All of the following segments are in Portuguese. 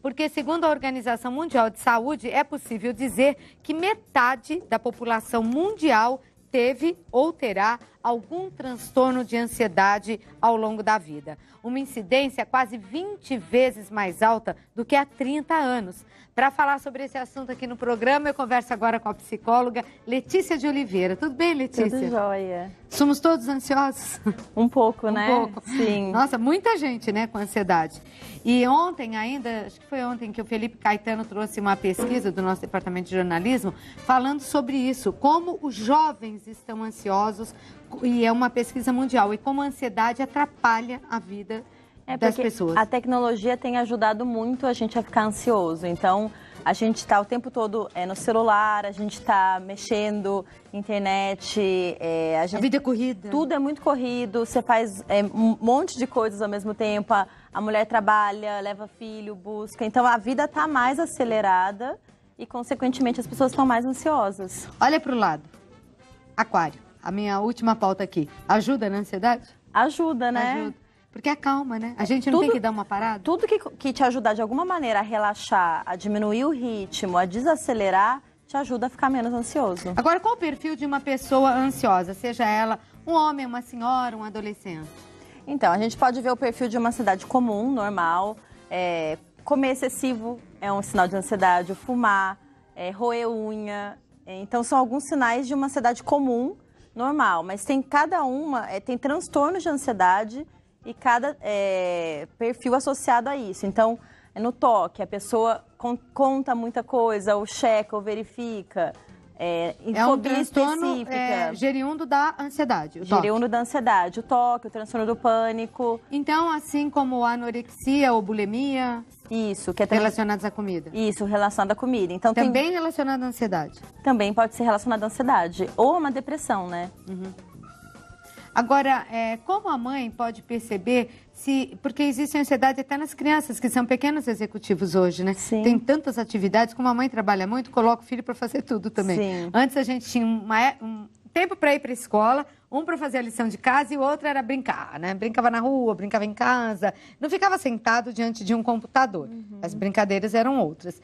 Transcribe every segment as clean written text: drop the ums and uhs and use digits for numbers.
porque, segundo a Organização Mundial de Saúde, é possível dizer que metade da população mundial teve ou terá algum transtorno de ansiedade ao longo da vida. Uma incidência quase 20 vezes mais alta do que há 30 anos. Para falar sobre esse assunto aqui no programa, eu converso agora com a psicóloga Letícia de Oliveira. Tudo bem, Letícia? Tudo jóia. Somos todos ansiosos? Um pouco, né? Um pouco. Sim. Nossa, muita gente, né, com ansiedade. E ontem ainda, acho que foi ontem que o Felipe Caetano trouxe uma pesquisa do nosso departamento de jornalismo falando sobre isso, como os jovens estão ansiosos, e é uma pesquisa mundial, e como a ansiedade atrapalha a vida das pessoas. A tecnologia tem ajudado muito a gente a ficar ansioso. Então, a gente está o tempo todo no celular, a gente está mexendo, internet. A vida é corrida. Tudo é muito corrido, você faz um monte de coisas ao mesmo tempo. A mulher trabalha, leva filho, busca. Então, a vida está mais acelerada e, consequentemente, as pessoas estão mais ansiosas. Olha para o lado. Aquário, a minha última pauta aqui. Ajuda na ansiedade? Ajuda, né? Ajuda. Porque acalma, né? A gente não tem que dar uma parada? Tudo que te ajudar de alguma maneira a relaxar, a diminuir o ritmo, a desacelerar, te ajuda a ficar menos ansioso. Agora, qual o perfil de uma pessoa ansiosa? Seja ela um homem, uma senhora, um adolescente? Então, a gente pode ver o perfil de uma ansiedade comum, normal. Comer excessivo é um sinal de ansiedade, fumar, roer unha. Então, são alguns sinais de uma ansiedade comum, normal. Mas tem cada uma, tem transtornos de ansiedade e cada perfil associado a isso. Então, no toque, a pessoa conta muita coisa, ou checa, ou verifica. Um transtorno gerúndo da ansiedade. Gerúndo da ansiedade, o toque, o transtorno do pânico. Então, assim como a anorexia ou bulimia... Isso, que é relacionados à comida. Isso, relacionado à comida. Então, também relacionado à ansiedade. Também pode ser relacionado à ansiedade. Ou a uma depressão, né? Uhum. Agora, como a mãe pode perceber porque existe ansiedade até nas crianças, que são pequenos executivos hoje, né? Sim. Tem tantas atividades, como a mãe trabalha muito, coloca o filho para fazer tudo também. Sim. Antes a gente tinha um tempo para ir para a escola, um para fazer a lição de casa e o outro era brincar, né? Brincava na rua, brincava em casa, não ficava sentado diante de um computador. Uhum. As brincadeiras eram outras.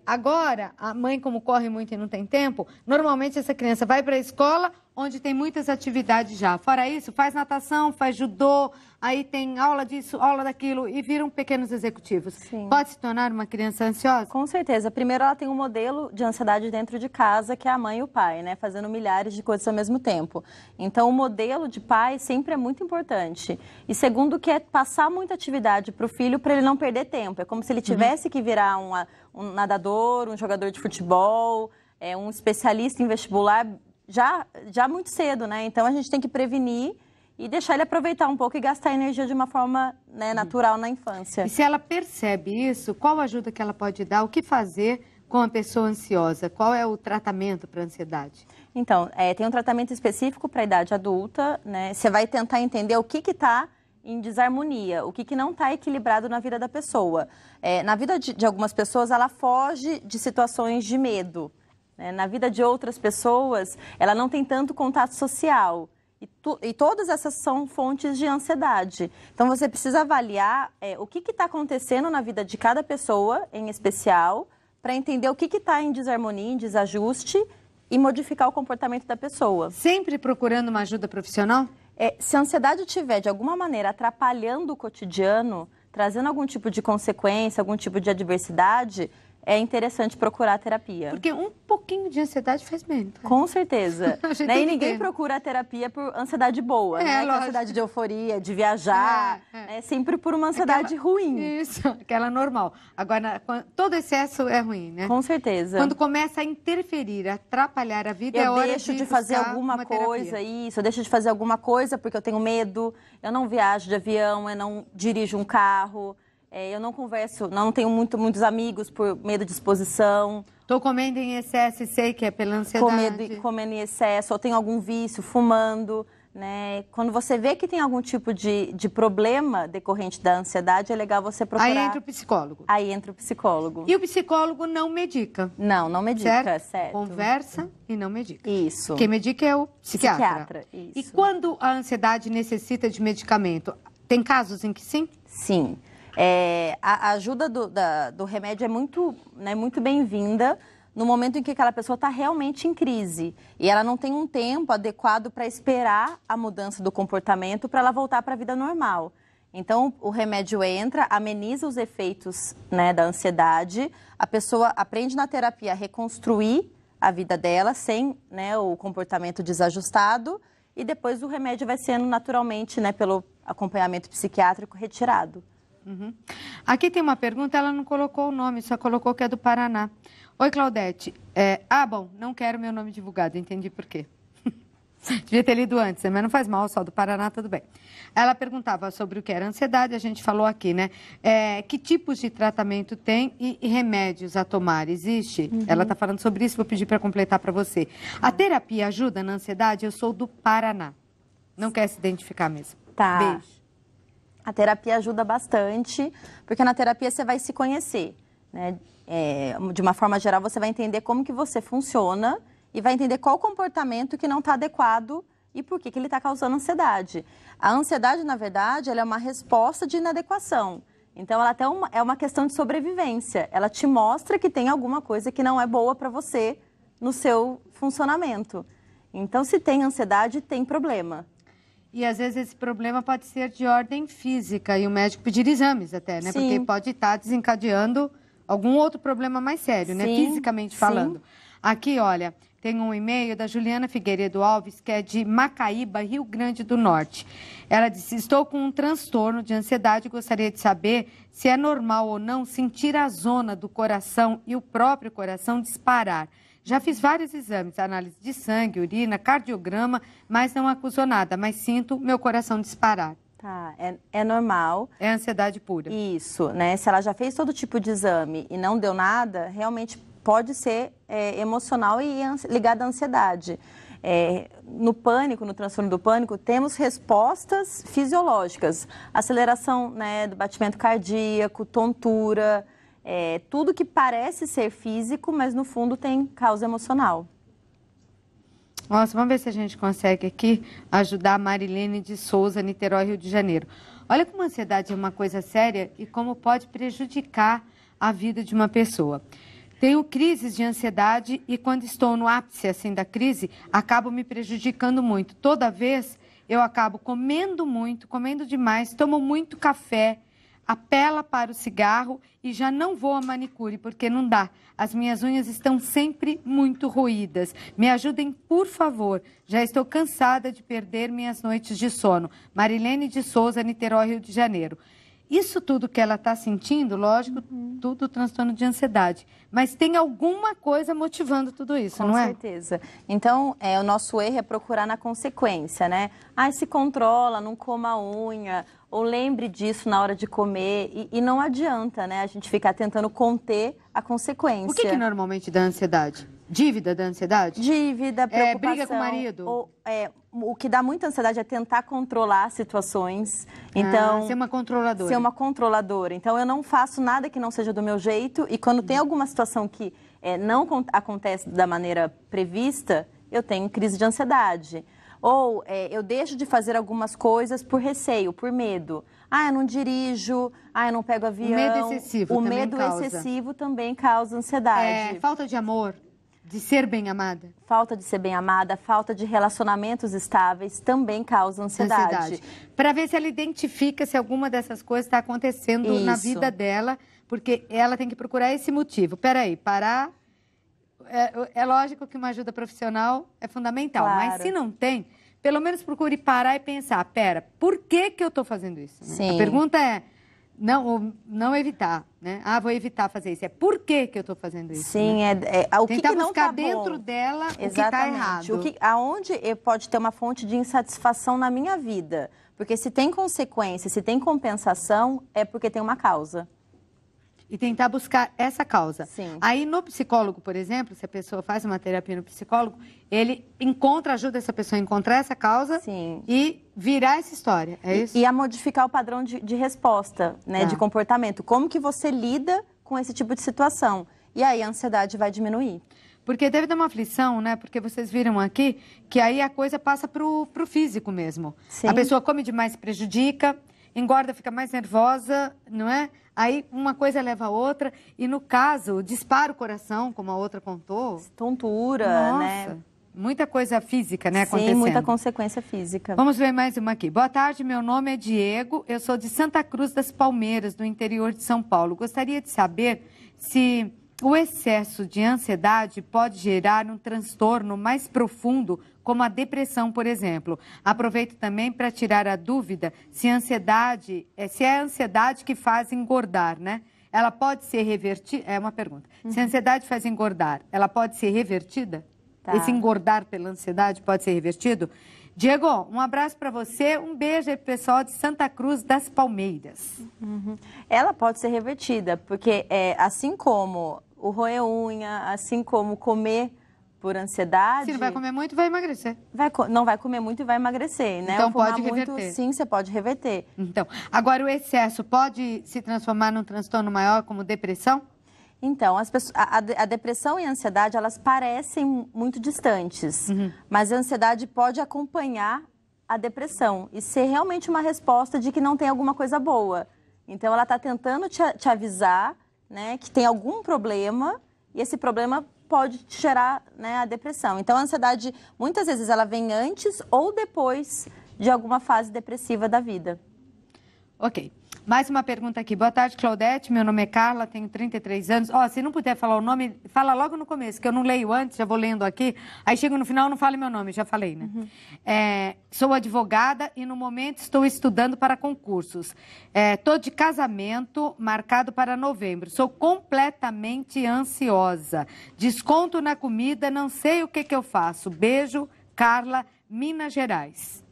Agora, a mãe, como corre muito e não tem tempo, normalmente essa criança vai para a escola onde tem muitas atividades já. Fora isso, faz natação, faz judô, aí tem aula disso, aula daquilo e viram pequenos executivos. Sim. Pode se tornar uma criança ansiosa? Com certeza. Primeiro, ela tem um modelo de ansiedade dentro de casa, que é a mãe e o pai, né? Fazendo milhares de coisas ao mesmo tempo. Então, o modelo de pai sempre é muito importante. E segundo, que é passar muita atividade para o filho para ele não perder tempo. É como se ele tivesse que virar um nadador, um jogador de futebol, um especialista em vestibular já muito cedo, né? Então, a gente tem que prevenir e deixar ele aproveitar um pouco e gastar energia de uma forma, né, natural na infância. E se ela percebe isso, qual ajuda que ela pode dar? O que fazer com a pessoa ansiosa? Qual é o tratamento para a ansiedade? Então, tem um tratamento específico para a idade adulta, né? Você vai tentar entender o que está em desarmonia, o que não está equilibrado na vida da pessoa. Na vida de algumas pessoas, ela foge de situações de medo. Né? Na vida de outras pessoas, ela não tem tanto contato social. E todas essas são fontes de ansiedade. Então, você precisa avaliar o que está acontecendo na vida de cada pessoa, em especial, para entender o que está em desarmonia, em desajuste, e modificar o comportamento da pessoa. Sempre procurando uma ajuda profissional? Se a ansiedade estiver, de alguma maneira, atrapalhando o cotidiano, trazendo algum tipo de consequência, algum tipo de adversidade, é interessante procurar terapia. Porque um pouquinho de ansiedade faz bem. Tá? Com certeza. Né? E ninguém procura a terapia por ansiedade boa, né? Que é ansiedade de euforia, de viajar. É sempre por uma ansiedade ruim. Isso, aquela normal. Agora, todo excesso é ruim, né? Com certeza. Quando começa a interferir, a atrapalhar a vida, é hora de deixo de fazer alguma coisa, eu deixo de fazer alguma coisa porque eu tenho medo, eu não viajo de avião, eu não dirijo um carro. Eu não converso, não tenho muitos amigos por medo de exposição. Estou comendo em excesso e sei que é pela ansiedade. Comendo em excesso, ou tenho algum vício, fumando, né? Quando você vê que tem algum tipo de problema decorrente da ansiedade, é legal você procurar. Aí entra o psicólogo. Aí entra o psicólogo. E o psicólogo não medica. Não medica, certo. Conversa e não medica. Isso. Quem medica é o psiquiatra. Isso. E quando a ansiedade necessita de medicamento, tem casos em que sim? Sim. A ajuda do remédio é muito, né, muito bem-vinda no momento em que aquela pessoa está realmente em crise e ela não tem um tempo adequado para esperar a mudança do comportamento para ela voltar para a vida normal. Então, o remédio entra, ameniza os efeitos, né, da ansiedade, a pessoa aprende na terapia a reconstruir a vida dela sem, né, o comportamento desajustado e depois o remédio vai sendo naturalmente, né, pelo acompanhamento psiquiátrico retirado. Uhum. Aqui tem uma pergunta, ela não colocou o nome, só colocou que é do Paraná. Oi, Claudete. Bom, não quero meu nome divulgado, entendi por quê. Devia ter lido antes, mas não faz mal, só do Paraná, tudo bem. Ela perguntava sobre o que era ansiedade, a gente falou aqui, né? Que tipos de tratamento tem e remédios a tomar? Existe? Uhum. Ela está falando sobre isso, vou pedir para completar para você. A terapia ajuda na ansiedade? Eu sou do Paraná. Não quer se identificar mesmo. Tá. Beijo. A terapia ajuda bastante, porque na terapia você vai se conhecer, né? De uma forma geral, você vai entender como que você funciona e vai entender qual comportamento que não está adequado e por que ele está causando ansiedade. A ansiedade, na verdade, ela é uma resposta de inadequação. Então, ela até é uma questão de sobrevivência. Ela te mostra que tem alguma coisa que não é boa para você no seu funcionamento. Então, se tem ansiedade, tem problema. E às vezes esse problema pode ser de ordem física e o médico pedir exames até, né? Sim. Porque pode estar desencadeando algum outro problema mais sério, né? Fisicamente falando. Sim. Aqui, olha, tem um e-mail da Juliana Figueiredo Alves, que é de Macaíba, Rio Grande do Norte. Ela disse, estou com um transtorno de ansiedade e gostaria de saber se é normal ou não sentir a zona do coração e o próprio coração disparar. Já fiz vários exames, análise de sangue, urina, cardiograma, mas não acusou nada, mas sinto meu coração disparar. Tá, é normal. É ansiedade pura. Isso, né? Se ela já fez todo tipo de exame e não deu nada, realmente pode ser emocional e ligada à ansiedade. No pânico, no transtorno do pânico, temos respostas fisiológicas. Aceleração, né, do batimento cardíaco, tontura... tudo que parece ser físico, mas no fundo tem causa emocional. Nossa, vamos ver se a gente consegue aqui ajudar a Marilene de Souza, Niterói, Rio de Janeiro. Olha como a ansiedade é uma coisa séria e como pode prejudicar a vida de uma pessoa. Tenho crises de ansiedade e quando estou no ápice assim da crise, acabo me prejudicando muito. Toda vez eu acabo comendo muito, comendo demais, tomo muito café, apela para o cigarro e já não vou à manicure, porque não dá. As minhas unhas estão sempre muito roídas. Me ajudem, por favor. Já estou cansada de perder minhas noites de sono. Marilene de Souza, Niterói, Rio de Janeiro. Isso tudo que ela está sentindo, lógico, tudo transtorno de ansiedade. Mas tem alguma coisa motivando tudo isso, não é? Com certeza. Então, o nosso erro é procurar na consequência, né? Se controla, não coma a unha, ou lembre disso na hora de comer. E não adianta, né? A gente ficar tentando conter a consequência. O que normalmente dá ansiedade? Dívida da ansiedade? Dívida, preocupação. Briga com o marido? O que dá muita ansiedade é tentar controlar situações. Então, ser uma controladora. Ser uma controladora. Então, eu não faço nada que não seja do meu jeito. E quando tem alguma situação que não acontece da maneira prevista, eu tenho crise de ansiedade. Ou eu deixo de fazer algumas coisas por receio, por medo. Eu não dirijo, eu não pego avião. O medo excessivo O também medo causa. excessivo também causa ansiedade. Falta de amor, de ser bem amada. Falta de ser bem amada, falta de relacionamentos estáveis também causa ansiedade. Para ver se ela identifica se alguma dessas coisas está acontecendo na vida dela, porque ela tem que procurar esse motivo. Peraí, parar... É lógico que uma ajuda profissional é fundamental, claro. Mas se não tem, pelo menos procure parar e pensar, por que eu estou fazendo isso? Né? Sim. A pergunta é, não evitar, né? Vou evitar fazer isso. É por que eu estou fazendo isso? Sim, né? O tentar que não buscar tá dentro bom. dela Exatamente. o que está errado. Aonde pode ter uma fonte de insatisfação na minha vida. Porque se tem consequência, se tem compensação, é porque tem uma causa. E tentar buscar essa causa. Sim. Aí no psicólogo, por exemplo, se a pessoa faz uma terapia no psicólogo, ele ajuda essa pessoa a encontrar essa causa. Sim. E virar essa história, é isso? E a modificar o padrão de resposta, né, de comportamento. Como que você lida com esse tipo de situação? E aí a ansiedade vai diminuir. Porque deve dar uma aflição, né? Porque vocês viram aqui que aí a coisa passa pro físico mesmo. Sim. A pessoa come demais, se prejudica. engorda, fica mais nervosa, não é? Aí uma coisa leva a outra. E no caso, dispara o coração, como a outra contou. Tontura, Nossa, né? muita coisa física, né, acontecendo. Sim, muita consequência física. Vamos ver mais uma aqui. Boa tarde, meu nome é Diego, eu sou de Santa Cruz das Palmeiras, no interior de São Paulo. Gostaria de saber se o excesso de ansiedade pode gerar um transtorno mais profundo, como a depressão, por exemplo. Aproveito também para tirar a dúvida se é a ansiedade que faz engordar, né? Ela pode ser revertida? É uma pergunta. Se a ansiedade faz engordar, ela pode ser revertida? Tá. Esse engordar pela ansiedade pode ser revertido? Diego, um abraço para você, um beijo aí pro pessoal de Santa Cruz das Palmeiras. Ela pode ser revertida, porque assim como o roer unha, assim como comer por ansiedade... Se não vai comer muito, vai emagrecer. Não vai comer muito e vai emagrecer, né? Então pode reverter. Muito, sim, você pode reverter. Então, agora o excesso pode se transformar num transtorno maior, como depressão? Então, a depressão e a ansiedade, elas parecem muito distantes, mas a ansiedade pode acompanhar a depressão e ser realmente uma resposta de que não tem alguma coisa boa. Então, ela está tentando te avisar, né, que tem algum problema e esse problema pode te gerar, né, a depressão. Então, a ansiedade, muitas vezes, ela vem antes ou depois de alguma fase depressiva da vida. Ok. Mais uma pergunta aqui. Boa tarde, Claudete. Meu nome é Carla, tenho 33 anos. Ó, se não puder falar o nome, fala logo no começo, que eu não leio antes, já vou lendo aqui. Aí chego no final, não fale meu nome, já falei, né? Sou advogada e no momento estou estudando para concursos. Estou de casamento marcado para novembro. Sou completamente ansiosa. Desconto na comida, não sei o que eu faço. Beijo, Carla, Minas Gerais.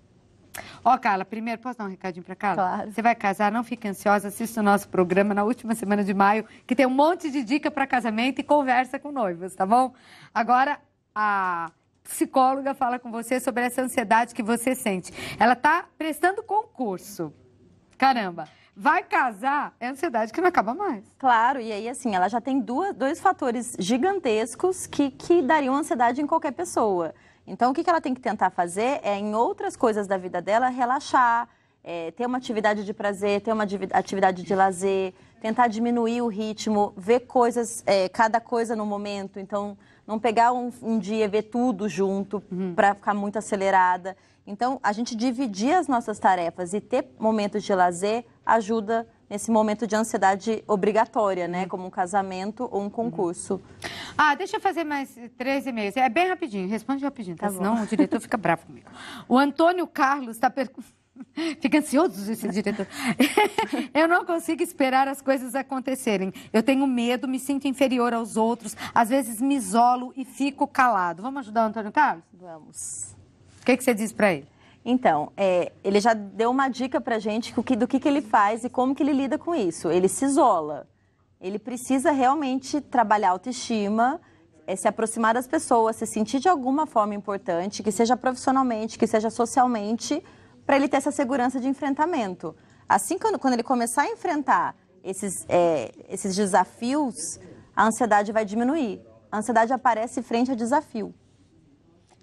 Ó, Carla, primeiro, posso dar um recadinho para Carla? Claro. Você vai casar, não fique ansiosa, assista o nosso programa na última semana de maio, que tem um monte de dica para casamento e conversa com noivos, tá bom? Agora, a psicóloga fala com você sobre essa ansiedade que você sente. Ela tá prestando concurso. Caramba, vai casar, é ansiedade que não acaba mais. Claro, e aí assim, ela já tem dois fatores gigantescos que dariam ansiedade em qualquer pessoa. Então, o que ela tem que tentar fazer é, em outras coisas da vida dela, relaxar, ter uma atividade de prazer, ter uma atividade de lazer, tentar diminuir o ritmo, ver coisas, cada coisa no momento. Então, não pegar um dia e ver tudo junto para ficar muito acelerada. Então, a gente dividir as nossas tarefas e ter momentos de lazer ajuda nesse momento de ansiedade obrigatória, né? Como um casamento ou um concurso. Deixa eu fazer mais 3 e-mails. É bem rapidinho, responde rapidinho, tá? Senão bom. o diretor fica bravo comigo. O Antônio Carlos está Fica ansioso esse diretor. Eu não consigo esperar as coisas acontecerem. Eu tenho medo, me sinto inferior aos outros. Às vezes me isolo e fico calado. Vamos ajudar o Antônio Carlos? Vamos. O que você diz para ele? Então, ele já deu uma dica pra gente do que ele faz e como que ele lida com isso. Ele se isola. Ele precisa realmente trabalhar a autoestima, se aproximar das pessoas, se sentir de alguma forma importante, que seja profissionalmente, que seja socialmente, para ele ter essa segurança de enfrentamento. Assim, quando ele começar a enfrentar esses desafios, a ansiedade vai diminuir. A ansiedade aparece frente ao desafio.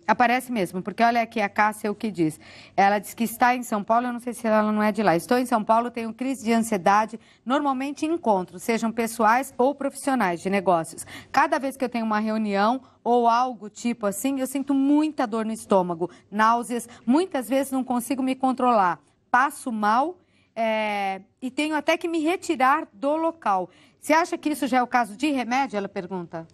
Aparece mesmo, porque olha aqui a Cássia o que diz. Ela diz que está em São Paulo, eu não sei se ela não é de lá. Estou em São Paulo, tenho crise de ansiedade, normalmente em encontros, sejam pessoais ou profissionais de negócios. Cada vez que eu tenho uma reunião ou algo tipo assim, eu sinto muita dor no estômago, náuseas, muitas vezes não consigo me controlar. Passo mal e tenho até que me retirar do local. Você acha que isso já é o caso de remédio? Ela pergunta.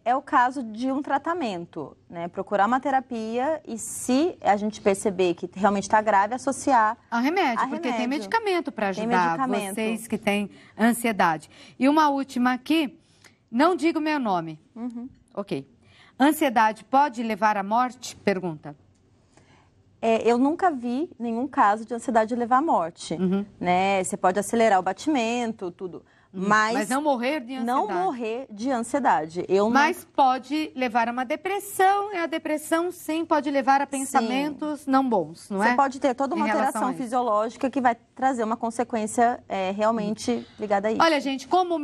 É o caso de um tratamento, né? Procurar uma terapia e, se a gente perceber que realmente está grave, associar a remédio, porque tem medicamento para ajudar vocês que têm ansiedade. E uma última aqui, não digo meu nome. Ok. Ansiedade pode levar à morte? Pergunta. Eu nunca vi nenhum caso de ansiedade levar à morte, né? Você pode acelerar o batimento, tudo. Mas não morrer de ansiedade. Não morrer de ansiedade. Mas pode levar a uma depressão, e a depressão, sim, pode levar a pensamentos não bons, não é? Você pode ter toda uma alteração fisiológica que vai trazer uma consequência realmente ligada a isso. Olha, gente, como